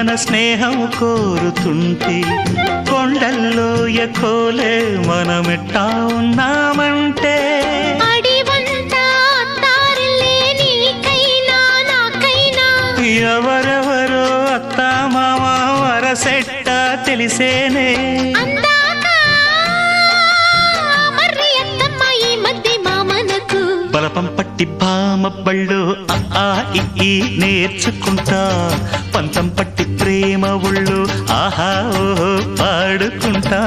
మన స్నేహం కోరుతుంటే కొండల్లో ఎకోలే మనమెట్టా ఉన్నామంటే ఎవరెవరో అత్తా మామ వరసెట్ట తెలిసేనే బలపం పట్టి భామ బళ్ళు ఆ ఈ నేర్చుకుంటా పంతం పట్టి ప్రేమ ఒళ్ళు ఆహా ఓహో పాడుకుంటా.